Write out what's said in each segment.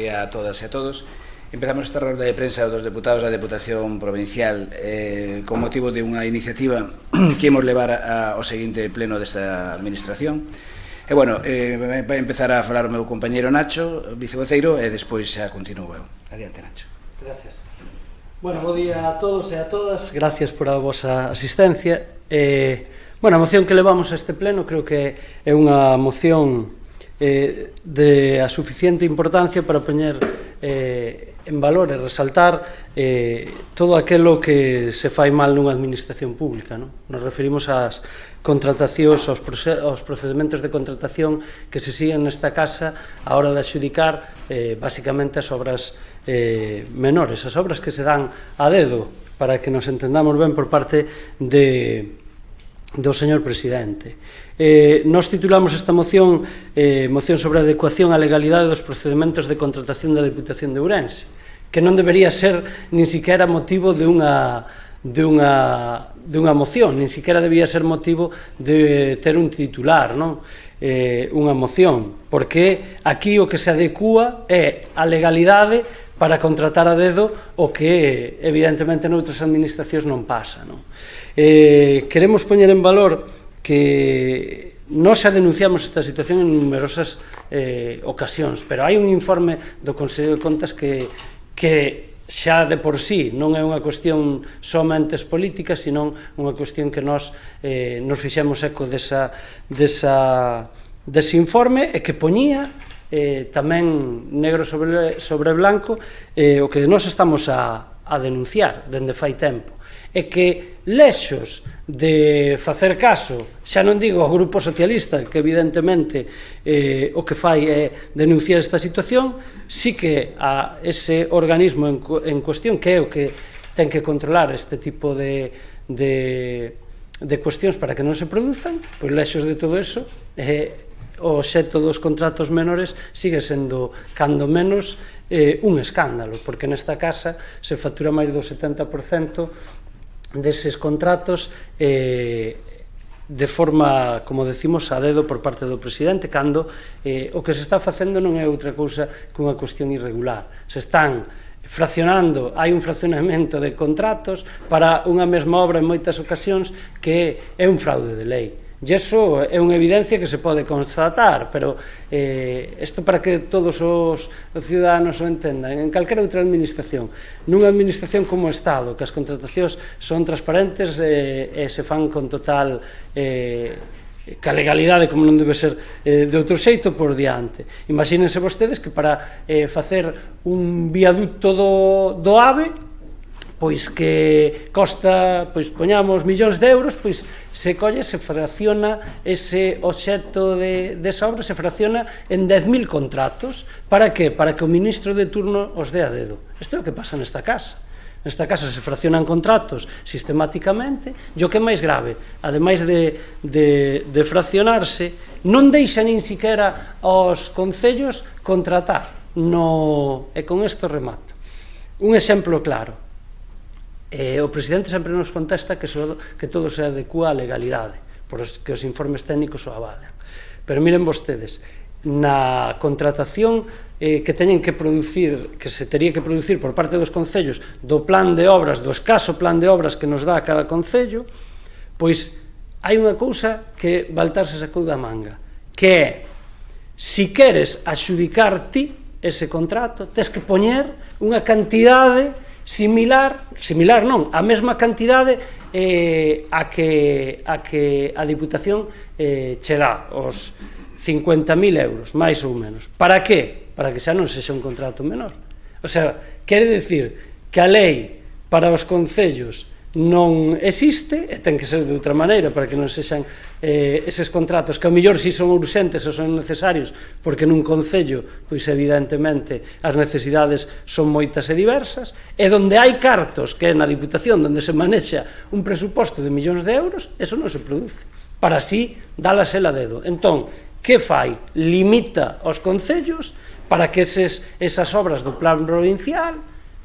día a todas e a todos. Empezamos esta rolda de prensa dos deputados da Deputación Provincial con motivo de unha iniciativa que imos levar ao seguinte pleno desta administración. E, bueno, vai empezar a falar o meu compañeiro Nacho, vicevoceiro, e despois xa continuo eu. Adiante, Nacho. Gracias. Bueno, bo día a todos e a todas. Gracias por a vosa asistencia. Bueno, a moción que levamos a este pleno creo que é unha moción de a suficiente importancia para poñer en valor e resaltar todo aquilo que se fai mal nunha administración pública, non? Nos referimos ás contratacións, aos procedementos de contratación que se siguen nesta casa a hora de adxudicar basicamente as obras menores, as obras que se dan a dedo, para que nos entendamos ben por parte do señor presidente. Nos titulamos esta moción moción sobre a adecuación á legalidade dos procedementos de contratación da Deputación de Ourense, que non debería ser nin siquiera motivo de unha moción, nin siquiera debía ser motivo de ter un titular, non? Unha moción, porque aquí o que se adecúa é a legalidade para contratar a dedo o que evidentemente noutras administracións non pasa, non? Queremos poñer en valor que nós xa denunciamos esta situación en numerosas ocasións, pero hai un informe do Consello de Contas que xa de por sí non é unha cuestión somente política, senón unha cuestión que nos fixemos eco dese informe e que poñía tamén negro sobre blanco o que nós estamos a denunciar dende fai tempo, é que lexos de facer caso, xa non digo ao Grupo Socialista, que evidentemente o que fai é denunciar esta situación, sí que a ese organismo en cuestión, que é o que ten que controlar este tipo de cuestións para que non se produzan, pois lexos de todo eso, o xeto dos contratos menores sigue sendo, cando menos, un escándalo, porque nesta casa se factura máis do 70% deses contratos de forma, como decimos, a dedo por parte do presidente, cando o que se está facendo non é outra cousa que unha cuestión irregular. Se están fraccionando, hai un fraccionamento de contratos para unha mesma obra en moitas ocasións que é un fraude de lei. E iso é unha evidencia que se pode constatar, pero isto para que todos os ciudadanos o entendan, en calquera outra administración, nunha administración como o Estado, que as contratacións son transparentes e se fan con total ca legalidade, como non debe ser de outro xeito, por diante. Imagínense vostedes que para facer un viaducto do AVE, pois que costa, pois poñamos millóns de euros, pois se colle, se fracciona ese obxecto desa obra, se fracciona en 10.000 contratos. Para que? Para que o ministro de turno os dé a dedo. Isto é o que pasa nesta casa. Nesta casa se fraccionan contratos sistemáticamente, e o que é máis grave, ademais de fraccionarse, non deixa nin siquiera aos concellos contratar. E con isto remato. Un exemplo claro. O presidente sempre nos contesta que todo se adecúa á legalidade, que os informes técnicos o avalan. Pero miren vostedes, na contratación que teñen que producir, que se tería que producir por parte dos concellos, do plan de obras, do escaso plan de obras que nos dá cada concello, pois hai unha cousa que Baltar se sacou da manga, que é, si queres adxudicar ti ese contrato, tes que poñer unha cantidade similar non, a mesma cantidade a que a Diputación che dá, os 50.000 euros, máis ou menos. Para que? Para que xa non sexa un contrato menor. O sea, quere dicir que a lei para os concellos non existe, e ten que ser de outra maneira para que non sexan eses contratos que ao mellor si son urxentes ou son necesarios, porque nun concello, pois evidentemente as necesidades son moitas e diversas, e donde hai cartos, que é na Diputación, onde se manexa un presuposto de millóns de euros, eso non se produce, para así dalas el a dedo. Entón, que fai? Limita os concellos para que esas obras do plan provincial,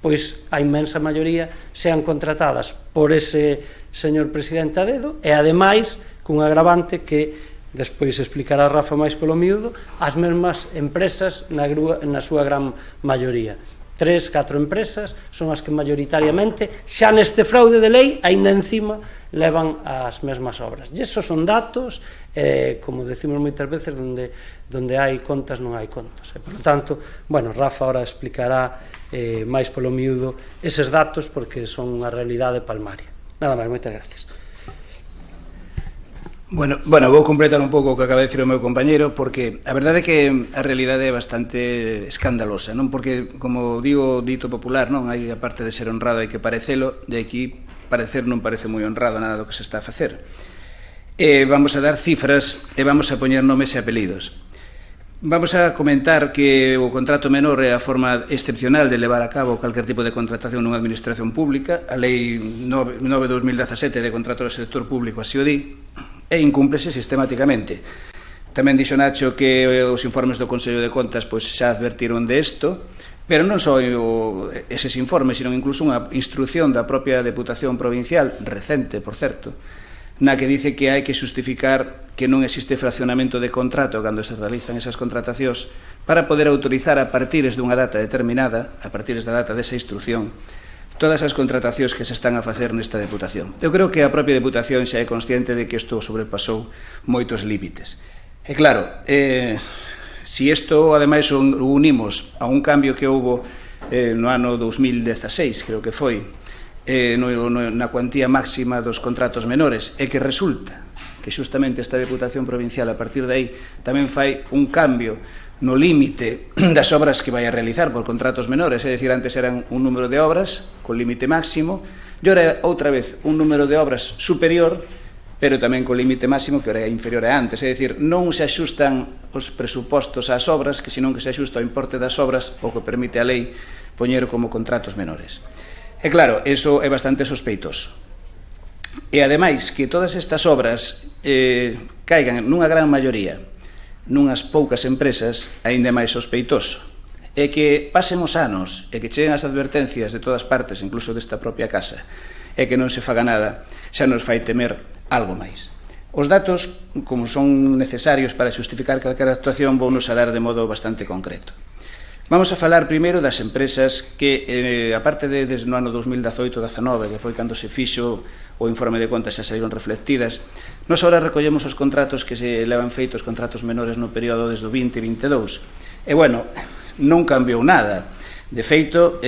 pois a inmensa maioría sean contratadas por ese señor presidente a dedo, e ademais cun agravante que despois explicará Rafa máis polo miúdo, as mesmas empresas na súa gran maioría. 3, 4 empresas son as que maioritariamente, xa neste fraude de lei, aínda encima, levan as mesmas obras. E esos son datos, como decimos moitas veces, donde hai contas non hai contos. E, por lo tanto, bueno, Rafa ahora explicará máis polo miúdo eses datos, porque son unha realidade palmaria. Nada máis, moitas gracias. Bueno, vou completar un pouco o que acaba de dicir o meu compañeiro, porque a verdade é que a realidade é bastante escandalosa, non? Porque, como digo, dito popular, non? Hai, aparte de ser honrado, hai que parecelo, de aquí parecer non parece moi honrado nada do que se está a facer. Vamos a dar cifras e vamos a poñer nomes e apelidos. Vamos a comentar que o contrato menor é a forma excepcional de levar a cabo calquer tipo de contratación nunha administración pública. A Lei 9/2017 de contratos do sector público así o di, e incúmplese sistematicamente. Tamén dixo Nacho que os informes do Consello de Contas xa advertiron de isto, pero non só eses informes, sino incluso unha instrucción da propia Deputación Provincial, recente, por certo, na que dice que hai que xustificar que non existe fraccionamento de contrato cando se realizan esas contratacións para poder autorizar a partires dunha data determinada, a partires da data desa instrucción, todas as contratacións que se están a facer nesta Deputación. Eu creo que a propia Deputación xa é consciente de que isto sobrepasou moitos límites. E claro, se isto ademais o unimos a un cambio que houbo no ano 2016, creo que foi, na cuantía máxima dos contratos menores, e que resulta que xustamente esta Deputación Provincial a partir de aí tamén fai un cambio no límite das obras que vai a realizar por contratos menores, é dicir, antes eran un número de obras con límite máximo, e ora outra vez un número de obras superior, pero tamén con límite máximo que ora é inferior a antes, é dicir, non se axustan os presupostos ás obras, que senón que se axusta o importe das obras, o que permite a lei poñer como contratos menores. E claro, eso é bastante sospeitoso. E ademais que todas estas obras caigan nunha gran maioría nunhas poucas empresas, aínda máis sospeitoso, é que pasen os anos e que cheguen as advertencias de todas partes, incluso desta propia casa, e que non se faga nada, xa nos fai temer algo máis. Os datos, como son necesarios para justificar calquera actuación, vounos a dar de modo bastante concreto. Vamos a falar primeiro das empresas que, aparte desde no ano 2018-19, que foi cando se fixo o informe de contas xa saíron reflectidas, nós agora recollemos os contratos que se levan feitos, contratos menores no período desde o 2022. E, bueno, non cambiou nada. De feito,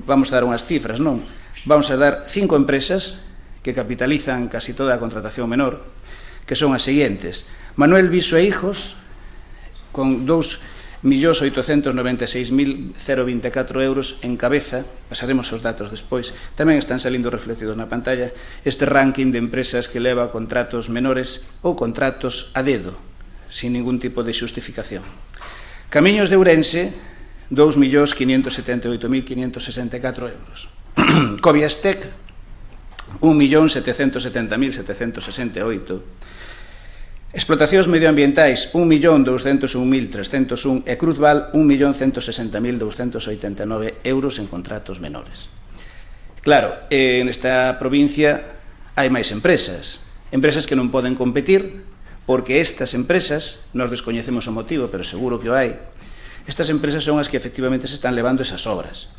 vamos a dar unhas cifras, non? Vamos a dar 5 empresas que capitalizan casi toda a contratación menor, que son as seguintes. Manuel Viso e Hijos, con 2.896.024 euros en cabeza, pasaremos os datos despois, tamén están salindo reflectidos na pantalla, este ranking de empresas que leva contratos menores ou contratos a dedo, sin ningún tipo de xustificación. Camiños de Ourense, 2.578.564 euros. Coviastec, 1.770.768. Explotacións medioambientais, 1.201.301 e Cruzval, 1.160.289 euros en contratos menores. Claro, nesta provincia hai máis empresas que non poden competir, porque estas empresas, nós descoñecemos o motivo, pero seguro que o hai, estas empresas son as que efectivamente se están levando esas obras.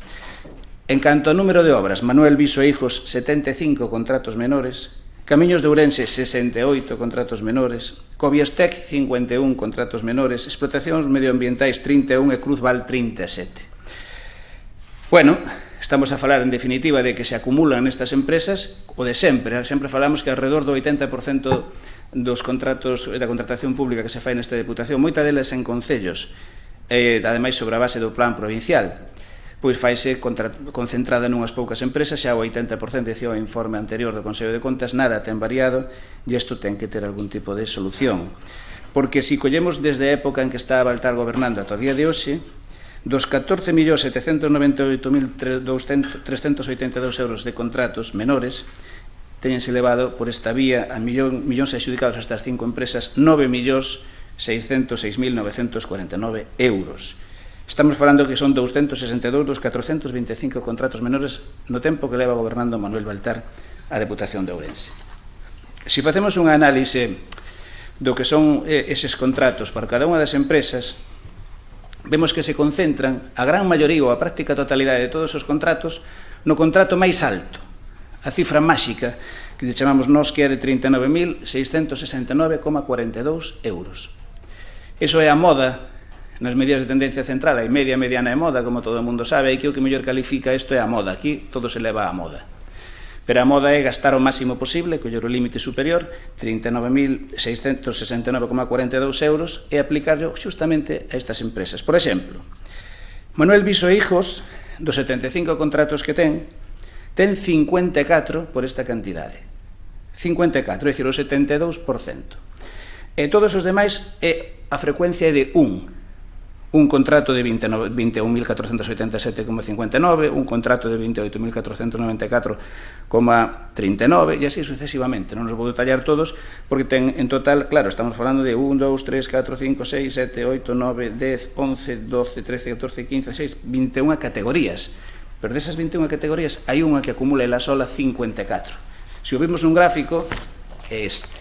En canto ao número de obras, Manuel Viso e Hijos, 75 contratos menores, Camiños de Ourense, 68 contratos menores, Coviastec, 51 contratos menores, Explotacións medioambientais, 31 e Cruzval, 37. Bueno, estamos a falar en definitiva de que se acumulan nestas empresas o de sempre. Sempre falamos que alrededor do 80% dos contratos da contratación pública que se fai nesta Deputación, moita delas en concellos, ademais sobre a base do plan provincial, pois faise concentrada nunhas poucas empresas, xa o 80%, dicía o informe anterior do Consello de Contas, nada ten variado, e isto ten que ter algún tipo de solución. Porque se collemos desde a época en que estaba Baltar gobernando ata o día de hoxe, dos 14.798.382 euros de contratos menores, teñense elevado por esta vía a millóns adxudicados a estas 5 empresas 9.606.949 euros. Estamos falando que son 262 dos 425 contratos menores no tempo que leva gobernando Manuel Baltar a Deputación de Ourense. Se facemos unha análise do que son eses contratos para cada unha das empresas, vemos que se concentran a gran maioría ou a práctica totalidade de todos os contratos no contrato máis alto, a cifra máxica que chamamos nós que é de 39.669,42 euros. Iso é a moda nas medidas de tendencia central, hai media, mediana e moda, como todo o mundo sabe, e que o que mellor califica isto é a moda, aquí todo se leva a moda. Pero a moda é gastar o máximo posible, coller o límite superior, 39.669,42 euros, e aplicarlo justamente a estas empresas. Por exemplo, Manuel Viso e Hijos, dos 75 contratos que ten 54 por esta cantidade. 54, é dicir, o 72%. E todos os demais é a frecuencia de un contrato de 21.487,59, un contrato de 28.494,39 e así sucesivamente. Non os vou detallar todos porque ten en total, claro, estamos falando de 1, 2, 3, 4, 5, 6, 7, 8, 9, 10, 11, 12, 13, 14, 15, 6, 21 categorías. Pero desas 21 categorías hai unha que acumula ela sola 54. Se o vimos nun gráfico, é este.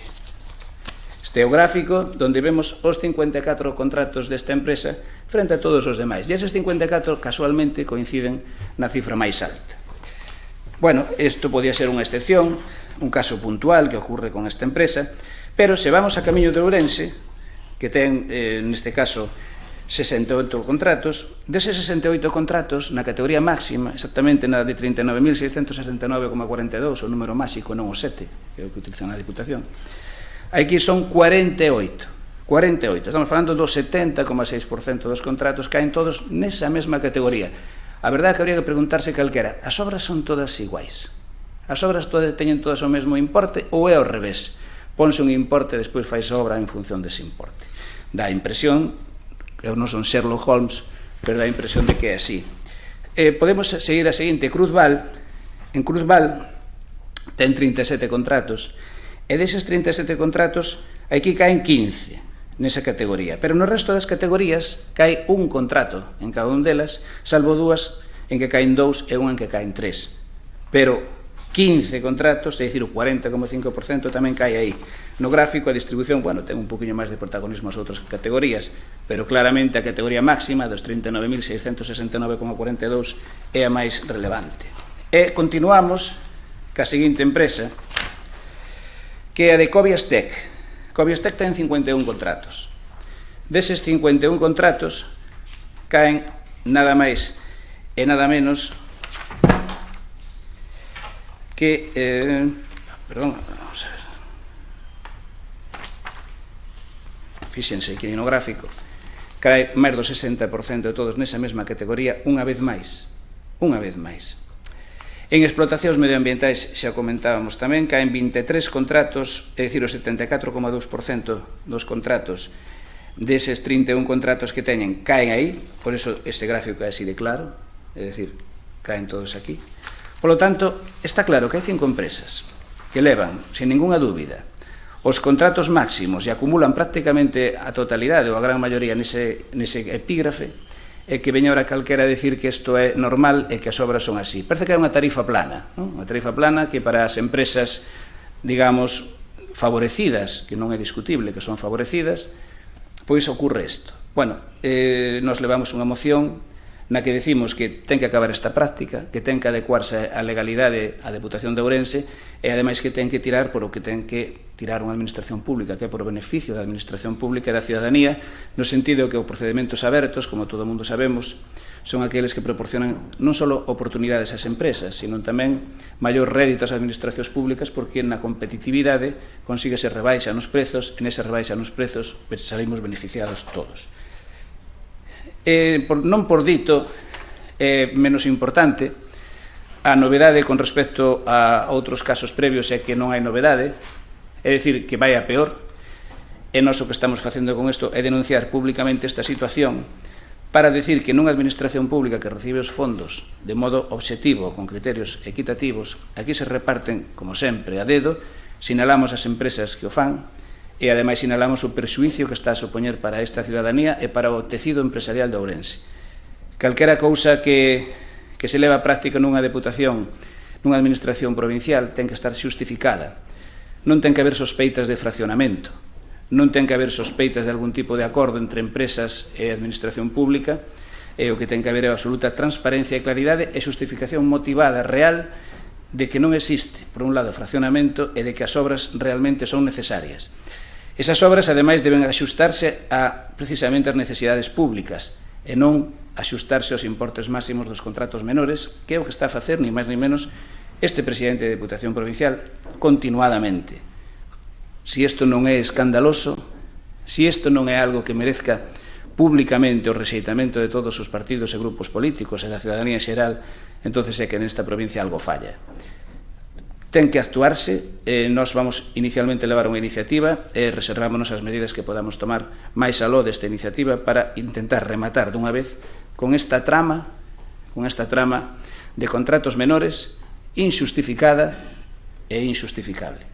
Este é o gráfico onde vemos os 54 contratos desta empresa frente a todos os demais. E eses 54 casualmente coinciden na cifra máis alta. Bueno, isto podía ser unha excepción, un caso puntual que ocurre con esta empresa, pero se vamos a camiño de Ourense, que ten, neste caso, 68 contratos, deses 68 contratos, na categoría máxima, exactamente na de 39.669,42, o número máxico, non o 7, que é o que utilizan na Diputación, aquí son 48. Estamos falando do 70,6% dos contratos caen todos nesa mesma categoría. A verdade é que habría que preguntarse calquera, as obras son todas iguais? As obras teñen todas o mesmo importe ou é ao revés? Ponse un importe e despois faise obra en función dese importe. Dá a impresión, eu non son Sherlock Holmes, pero dá a impresión de que é así. Podemos seguir a seguinte, Cruzval. En Cruzval ten 37 contratos, e deses 37 contratos aquí caen 15 nesa categoría, pero no resto das categorías cae un contrato en cada un delas, salvo dúas en que caen 2 e unha en que caen 3, pero 15 contratos, é dicir, o 40,5% tamén cae aí. No gráfico a distribución, bueno, ten un poquinho máis de protagonismo as outras categorías, pero claramente a categoría máxima dos 39.669,42 é a máis relevante. E continuamos ca seguinte empresa, que é a de Coviastec. Coviastec ten 51 contratos. Deses 51 contratos caen nada máis e nada menos que... perdón, vamos a ver. Fíxense que no gráfico cae máis do 60% de todos nesa mesma categoría unha vez máis. Unha vez máis. En explotacións medioambientais, xa comentábamos tamén, caen 23 contratos, é dicir, o 74,2% dos contratos deses 31 contratos que teñen caen aí, por iso este gráfico é así de claro, é dicir, caen todos aquí. Por lo tanto, está claro que hai 5 empresas que levan, sin ninguna dúbida, os contratos máximos e acumulan prácticamente a totalidade ou a gran maioría nese epígrafe, e que veña ahora calquera a decir que isto é normal e que as obras son así. Parece que é unha tarifa plana, non? Unha tarifa plana que para as empresas, digamos, favorecidas, que non é discutible que son favorecidas, pois ocurre isto. Bueno, nos levamos unha moción na que decimos que ten que acabar esta práctica, que ten que adecuarse á legalidade a Deputación de Ourense e ademais que ten que tirar por o que ten que tirar unha administración pública, que é por beneficio da administración pública e da ciudadanía, no sentido que os procedimentos abertos, como todo o mundo sabemos, son aqueles que proporcionan non só oportunidades ás empresas, sino tamén maior rédito ás administracións públicas, porque na competitividade consíguese rebaixa nos prezos, e nesa rebaixa nos prezos salimos beneficiados todos. Non por dito, menos importante, a novedade con respecto a outros casos previos é que non hai novedade, é dicir, que vai a peor, e nós o que estamos facendo con isto é denunciar públicamente esta situación para decir que nunha administración pública que recibe os fondos de modo obxectivo, con criterios equitativos, aquí se reparten, como sempre, a dedo, sinalamos as empresas que o fan, e ademais sinalamos o perxuicio que está a supoñer para esta ciudadanía e para o tecido empresarial de Ourense. Calquera cousa que se leva a práctica nunha deputación, nunha administración provincial, ten que estar xustificada. Non ten que haber sospeitas de fraccionamento. non ten que haber sospeitas de algún tipo de acordo entre empresas e administración pública, e o que ten que haber é absoluta transparencia e claridade e xustificación motivada real de que non existe, por un lado, fraccionamento e de que as obras realmente son necesarias. Esas obras, ademais, deben axustarse a, precisamente, as necesidades públicas e non axustarse aos importes máximos dos contratos menores, que é o que está a facer, ni máis ni menos, este presidente de Deputación Provincial continuadamente. Si isto non é escandaloso, si isto non é algo que merezca públicamente o rexeitamento de todos os partidos e grupos políticos e da ciudadanía xeral, entonces é que nesta provincia algo falla. Ten que actuarse, nós vamos inicialmente levar unha iniciativa e reservámonos as medidas que podamos tomar máis aló desta iniciativa para intentar rematar dunha vez con esta trama de contratos menores inxustificada e inxustificable.